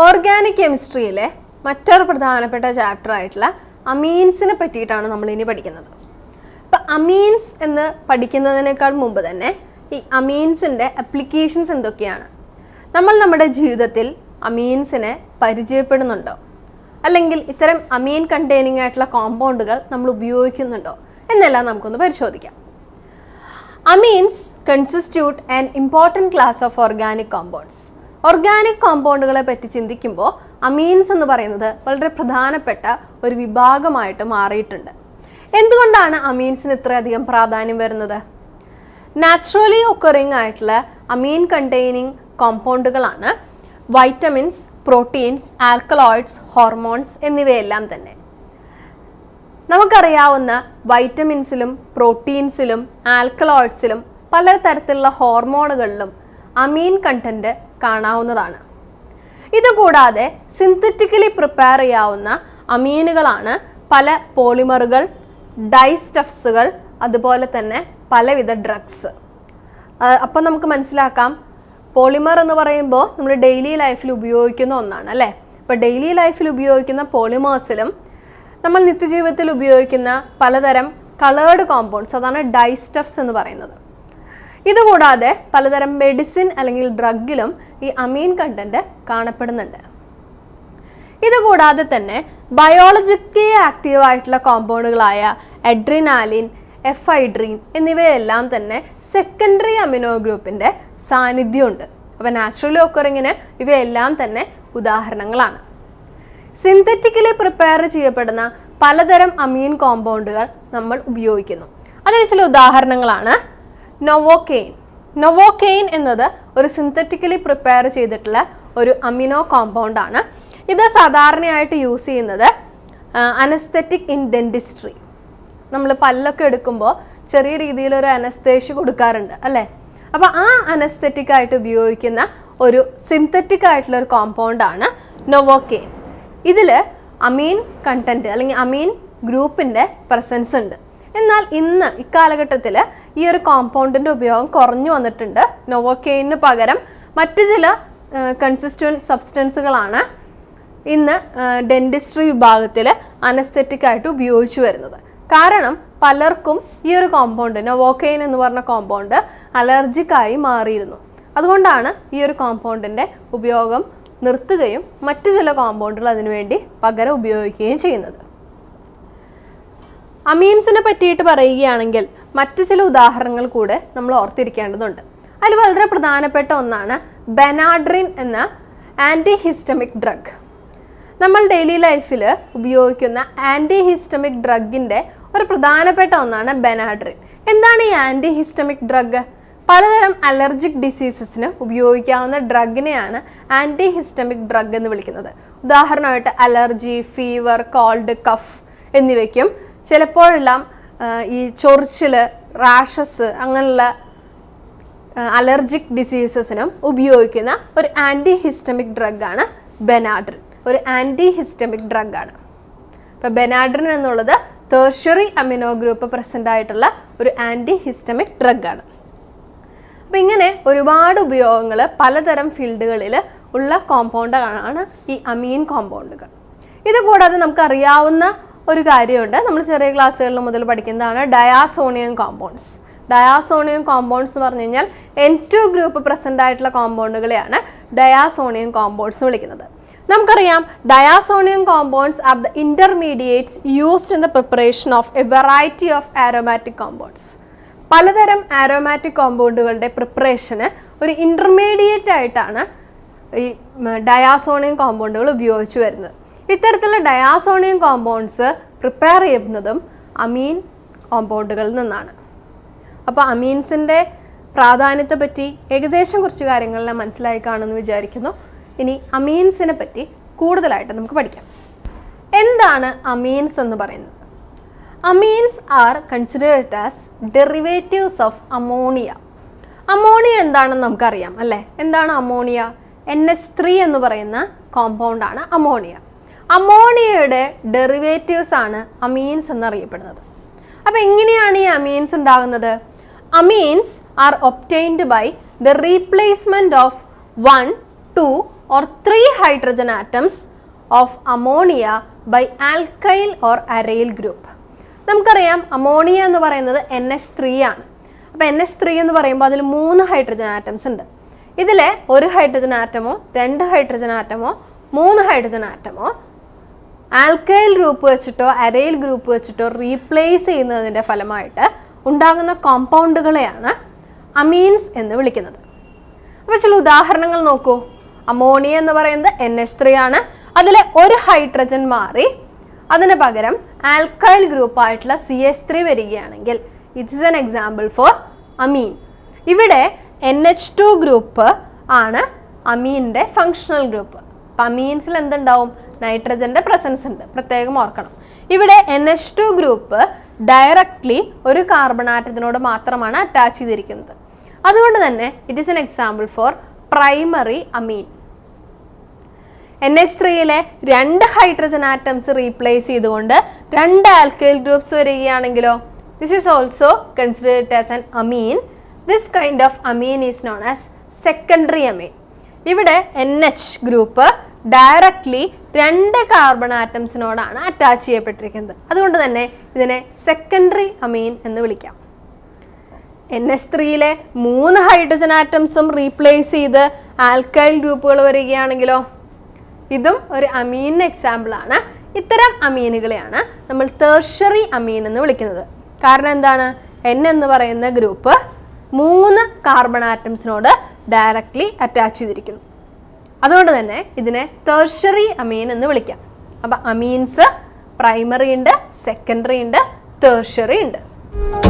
Organic കെമിസ്ട്രിയിലെ മറ്റൊരു പ്രധാനപ്പെട്ട chapter ആയിട്ടുള്ള അമീൻസിനെ പറ്റിയിട്ടാണ് നമ്മൾ ഇനി പഠിക്കുന്നത്. അപ്പം അമീൻസ് എന്ന് പഠിക്കുന്നതിനേക്കാൾ മുമ്പ് തന്നെ ഈ അമീൻസിൻ്റെ അപ്ലിക്കേഷൻസ് എന്തൊക്കെയാണ്, നമ്മൾ നമ്മുടെ ജീവിതത്തിൽ അമീൻസിനെ പരിചയപ്പെടുന്നുണ്ടോ, അല്ലെങ്കിൽ ഇത്തരം അമീൻ കണ്ടെയ്നിങ് ആയിട്ടുള്ള കോമ്പൗണ്ടുകൾ നമ്മൾ ഉപയോഗിക്കുന്നുണ്ടോ എന്നെല്ലാം നമുക്കൊന്ന് പരിശോധിക്കാം. Amines constitute an important class of organic compounds. Organic കോമ്പൗണ്ടുകളെ പറ്റി ചിന്തിക്കുമ്പോൾ അമീൻസ് എന്ന് പറയുന്നത് വളരെ പ്രധാനപ്പെട്ട ഒരു വിഭാഗമായിട്ട് മാറിയിട്ടുണ്ട്. എന്തുകൊണ്ടാണ് അമീൻസിന് ഇത്രയധികം പ്രാധാന്യം വരുന്നത്? നാച്ചുറലി ഒക്കറിങ് ആയിട്ടുള്ള അമീൻ കണ്ടെയ്നിങ് കോമ്പൗണ്ടുകളാണ് വൈറ്റമിൻസ്, പ്രോട്ടീൻസ്, ആൽക്കലോയിഡ്സ്, ഹോർമോൺസ് എന്നിവയെല്ലാം തന്നെ. നമുക്കറിയാവുന്ന വൈറ്റമിൻസിലും പ്രോട്ടീൻസിലും ആൽക്കലോയിഡ്സിലും പലതരത്തിലുള്ള ഹോർമോണുകളിലും അമീൻ കണ്ടന്റ് കാണാവുന്നതാണ്. ഇതുകൂടാതെ സിന്തറ്റിക്കലി പ്രിപ്പയർ ചെയ്യാവുന്ന അമീനുകളാണ് പല പോളിമറുകൾ, ഡൈസ്റ്റഫ്സുകൾ, അതുപോലെ തന്നെ പലവിധ ഡ്രഗ്സ്. അപ്പോൾ നമുക്ക് മനസ്സിലാക്കാം, പോളിമർ എന്ന് പറയുമ്പോൾ നമ്മൾ ഡെയിലി ലൈഫിൽ ഉപയോഗിക്കുന്ന ഒന്നാണ് അല്ലേ. അപ്പോൾ ഡെയിലി ലൈഫിൽ ഉപയോഗിക്കുന്ന പോളിമേഴ്സിലും നമ്മൾ നിത്യജീവിതത്തിൽ ഉപയോഗിക്കുന്ന പലതരം കളേർഡ് കോമ്പൗണ്ട്സ്, അതാണ് ഡൈസ്റ്റഫ്സ് എന്ന് പറയുന്നത്. ഇതുകൂടാതെ പലതരം മെഡിസിൻ അല്ലെങ്കിൽ ഡ്രഗിലും ഈ അമീൻ കണ്ടന്റ് കാണപ്പെടുന്നുണ്ട്. ഇതുകൂടാതെ തന്നെ ബയോളജിക്കലി ആക്റ്റീവ് ആയിട്ടുള്ള കോമ്പൗണ്ടുകളായ അഡ്രിനാലിൻ, എഫൈഡ്രീൻ എന്നിവയെല്ലാം തന്നെ സെക്കൻഡറി അമിനോ ഗ്രൂപ്പിൻ്റെ സാന്നിധ്യമുണ്ട്. അപ്പോൾ നാച്ചുറലി ഒക്കറിങ്ങിന് ഇവയെല്ലാം തന്നെ ഉദാഹരണങ്ങളാണ്. സിന്തറ്റിക്കലി പ്രിപ്പയർ ചെയ്യപ്പെടുന്ന പലതരം അമീൻ കോമ്പൗണ്ടുകൾ നമ്മൾ ഉപയോഗിക്കുന്നു. അതിന് ചില ഉദാഹരണങ്ങളാണ് നൊവോക്കെയിൻ. നൊവോക്കെയിൻ എന്നത് ഒരു സിന്തറ്റിക്കലി പ്രിപ്പയർ ചെയ്തിട്ടുള്ള ഒരു അമിനോ കോമ്പൗണ്ടാണ്. ഇത് സാധാരണയായിട്ട് യൂസ് ചെയ്യുന്നത് അനസ്തെറ്റിക് ഇൻ ഡെന്റിസ്ട്രി. നമ്മൾ പല്ലൊക്കെ എടുക്കുമ്പോൾ ചെറിയ രീതിയിലൊരു അനസ്തേഷ്യ കൊടുക്കാറുണ്ട് അല്ലേ. അപ്പോൾ ആ അനസ്തെറ്റിക് ആയിട്ട് ഉപയോഗിക്കുന്ന ഒരു സിന്തറ്റിക് ആയിട്ടുള്ള ഒരു കോമ്പൗണ്ടാണ് നൊവോക്കെയിൻ. ഇതിൽ അമീൻ കണ്ടന്റ് അല്ലെങ്കിൽ അമീൻ ഗ്രൂപ്പിൻ്റെ പ്രസൻസ് ഉണ്ട്. എന്നാൽ ഇന്ന് ഇക്കാലഘട്ടത്തിൽ ഈ ഒരു കോമ്പൗണ്ടിൻ്റെ ഉപയോഗം കുറഞ്ഞു വന്നിട്ടുണ്ട്. നൊവോക്കെയിന് പകരം മറ്റു ചില കൺസിസ്റ്റന്റ് സബ്സ്റ്റൻസുകളാണ് ഇന്ന് ഡെന്റിസ്ട്രി വിഭാഗത്തിൽ അനസ്തെറ്റിക് ആയിട്ട് ഉപയോഗിച്ചു വരുന്നത്. കാരണം പലർക്കും ഈ ഒരു കോമ്പൗണ്ട്, നൊവോക്കെയിൻ എന്ന് പറഞ്ഞ കോമ്പൗണ്ട് അലർജിക്കായി മാറിയിരുന്നു. അതുകൊണ്ടാണ് ഈ ഒരു കോമ്പൗണ്ടിൻ്റെ ഉപയോഗം നിർത്തുകയും മറ്റു ചില കോമ്പൗണ്ടുകൾ അതിനുവേണ്ടി പകരം ഉപയോഗിക്കുകയും ചെയ്യുന്നത്. അമീൻസിനെ പറ്റിയിട്ട് പറയുകയാണെങ്കിൽ മറ്റു ചില ഉദാഹരണങ്ങൾ കൂടെ നമ്മൾ ഓർത്തിരിക്കേണ്ടതുണ്ട്. അതിൽ വളരെ പ്രധാനപ്പെട്ട ഒന്നാണ് ബെനാഡ്രിൻ എന്ന ആൻറ്റി ഹിസ്റ്റമിക് ഡ്രഗ്. നമ്മൾ ഡെയിലി ലൈഫിൽ ഉപയോഗിക്കുന്ന ആൻറ്റി ഹിസ്റ്റമിക് ഡ്രഗിൻ്റെ ഒരു പ്രധാനപ്പെട്ട ഒന്നാണ് ബെനാഡ്രിൻ. എന്താണ് ഈ ആൻറ്റി ഹിസ്റ്റമിക് ഡ്രഗ്? പലതരം അലർജിക് ഡിസീസസിന് ഉപയോഗിക്കാവുന്ന ഡ്രഗിനെയാണ് ആൻറ്റി ഹിസ്റ്റമിക് ഡ്രഗ് എന്ന് വിളിക്കുന്നത്. ഉദാഹരണമായിട്ട് അലർജി, ഫീവർ, കോൾഡ്, കഫ് എന്നിവയ്ക്കും ചിലപ്പോഴെല്ലാം ഈ ചൊറിച്ചിൽ, റാഷസ് അങ്ങനെയുള്ള അലർജിക് ഡിസീസസിനും ഉപയോഗിക്കുന്ന ഒരു ആൻറ്റി ഹിസ്റ്റമിക് ഡ്രഗാണ് ബെനാഡ്രിൻ. ഒരു ആൻറ്റി ഹിസ്റ്റമിക് ഡ്രഗാണ്. ഇപ്പോൾ ബെനാഡ്രിൻ എന്നുള്ളത് ടേർഷ്യറി അമിനോ ഗ്രൂപ്പ് പ്രസൻ്റ് ആയിട്ടുള്ള ഒരു ആൻറ്റി ഹിസ്റ്റമിക് ഡ്രഗാണ്. അപ്പം ഇങ്ങനെ ഒരുപാട് ഉപയോഗങ്ങൾ പലതരം ഫീൽഡുകളിൽ ഉള്ള കോമ്പൗണ്ടുകളാണ് ഈ അമീൻ കോമ്പൗണ്ടുകൾ. ഇതുകൂടാതെ നമുക്കറിയാവുന്ന ഒരു കാര്യമുണ്ട്, നമ്മൾ ചെറിയ ക്ലാസ്സുകളിൽ മുതൽ പഠിക്കുന്നതാണ് ഡയാസോണിയം കോമ്പൗണ്ട്സ്. ഡയാസോണിയം കോമ്പൗണ്ട്സ് എന്ന് പറഞ്ഞു കഴിഞ്ഞാൽ N2 ഗ്രൂപ്പ് പ്രസൻ്റ് ആയിട്ടുള്ള കോമ്പൗണ്ടുകളെയാണ് ഡയാസോണിയം കോമ്പൗണ്ട്സ് വിളിക്കുന്നത്. നമുക്കറിയാം diazonium compounds are the intermediates used in the preparation of a variety of aromatic compounds. പലതരം ആരോമാറ്റിക് കോമ്പൗണ്ടുകളുടെ പ്രിപ്പറേഷന് ഒരു ഇൻ്റർമീഡിയറ്റ് ആയിട്ടാണ് ഈ ഡയാസോണിയം കോമ്പൗണ്ടുകൾ ഉപയോഗിച്ചു വരുന്നത്. ഇത്തരത്തിലുള്ള ഡയാസോണിയം കോമ്പൗണ്ട്സ് പ്രിപ്പയർ ചെയ്യുന്നതും അമീൻ കോമ്പൗണ്ടുകളിൽ നിന്നാണ്. അപ്പോൾ അമീൻസിൻ്റെ പ്രാധാന്യത്തെ പറ്റി ഏകദേശം കുറച്ച് കാര്യങ്ങളെല്ലാം മനസ്സിലായി കാണുമെന്ന് വിചാരിക്കുന്നു. ഇനി അമീൻസിനെ പറ്റി കൂടുതലായിട്ട് നമുക്ക് പഠിക്കാം. എന്താണ് അമീൻസ് എന്ന് പറയുന്നത്? Amines are considered as derivatives of ammonia. Ammonia എന്താണെന്ന് നമുക്കറിയാം അല്ലേ. എന്താണ് അമോണിയ? NH3 എന്ന് പറയുന്ന കോമ്പൗണ്ടാണ് അമോണിയ. അമോണിയയുടെ ഡെറിവേറ്റീവ്സ് ആണ് അമീൻസ് എന്നറിയപ്പെടുന്നത്. അപ്പോൾ എങ്ങനെയാണ് ഈ അമീൻസ് ഉണ്ടാകുന്നത്? Amines are obtained by the replacement of 1, 2 or 3 hydrogen atoms of ammonia by alkyl or aryl group. നമുക്കറിയാം അമോണിയ എന്ന് പറയുന്നത് NH3 ആണ്. അപ്പോൾ NH3 എന്ന് പറയുമ്പോൾ അതിൽ 3 ഹൈഡ്രജൻ ആറ്റംസ് ഉണ്ട്. ഇതിലെ ഒരു ഹൈഡ്രജൻ ആറ്റമോ 2 ഹൈഡ്രജൻ ആറ്റമോ 3 ഹൈഡ്രജൻ ആറ്റമോ ആൽക്കൈൽ ഗ്രൂപ്പ് വെച്ചിട്ടോ അരൈൽ ഗ്രൂപ്പ് വെച്ചിട്ടോ റീപ്ലേസ് ചെയ്യുന്നതിൻ്റെ ഫലമായിട്ട് ഉണ്ടാകുന്ന കോമ്പൗണ്ടുകളെയാണ് അമീൻസ് എന്ന് വിളിക്കുന്നത്. അപ്പോൾ ചില ഉദാഹരണങ്ങൾ നോക്കൂ. അമോണിയ എന്ന് പറയുന്നത് NH3 ആണ്. അതിലെ ഒരു ഹൈഡ്രജൻ മാറി അതിന് പകരം ആൽക്കൈൽ ഗ്രൂപ്പായിട്ടുള്ള CH3 വരികയാണെങ്കിൽ it is an example for amine. ഇവിടെ NH2 ഗ്രൂപ്പ് ആണ് അമീൻ്റെ ഫങ്ഷണൽ ഗ്രൂപ്പ്. അപ്പം അമീൻസിൽ എന്തുണ്ടാവും? നൈട്രജൻ്റെ പ്രസൻസ് ഉണ്ട്, പ്രത്യേകം ഓർക്കണം. ഇവിടെ NH2 ഗ്രൂപ്പ് ഡയറക്റ്റ്ലി ഒരു കാർബൺ ആറ്റത്തിനോട് മാത്രമാണ് അറ്റാച്ച് ചെയ്തിരിക്കുന്നത്. അതുകൊണ്ട് തന്നെ it is an example for primary amine. NH3യിലെ 2 ഹൈഡ്രജൻ ആറ്റംസ് റീപ്ലേസ് ചെയ്തുകൊണ്ട് 2 ആൽക്കൈൽ ഗ്രൂപ്പ്സ് വരികയാണെങ്കിലോ this is also considered as an amine. This kind of amine is known as secondary amine. ഇവിടെ NH ഗ്രൂപ്പ് ഡയറക്റ്റ്ലി 2 കാർബൺ ആറ്റംസിനോടാണ് attach ചെയ്യപ്പെട്ടിരിക്കുന്നത്. അതുകൊണ്ട് തന്നെ ഇതിനെ secondary amine എന്ന് വിളിക്കാം. NH3യിലെ 3 ഹൈഡ്രജൻ ആറ്റംസും റീപ്ലേസ് ചെയ്ത് ആൽക്കൈൽ ഗ്രൂപ്പുകൾ വരികയാണെങ്കിലോ ഇതും ഒരു അമീൻ എക്സാമ്പിൾ ആണ്. ഇത്തരം അമീനുകളെയാണ് നമ്മൾ ടെർഷ്യറി അമീൻ എന്ന് വിളിക്കുന്നത്. കാരണം എന്താണ്? N എന്ന് പറയുന്ന ഗ്രൂപ്പ് 3 കാർബൺ ആറ്റംസിനോട് ഡയറക്റ്റ്ലി അറ്റാച്ച് ചെയ്തിരിക്കുന്നു. അതുകൊണ്ട് തന്നെ ഇതിനെ ടെർഷ്യറി അമീൻ എന്ന് വിളിക്കാം. അപ്പം അമീൻസ് പ്രൈമറി ഉണ്ട്, സെക്കൻഡറി ഉണ്ട്, ടെർഷ്യറി ഉണ്ട്.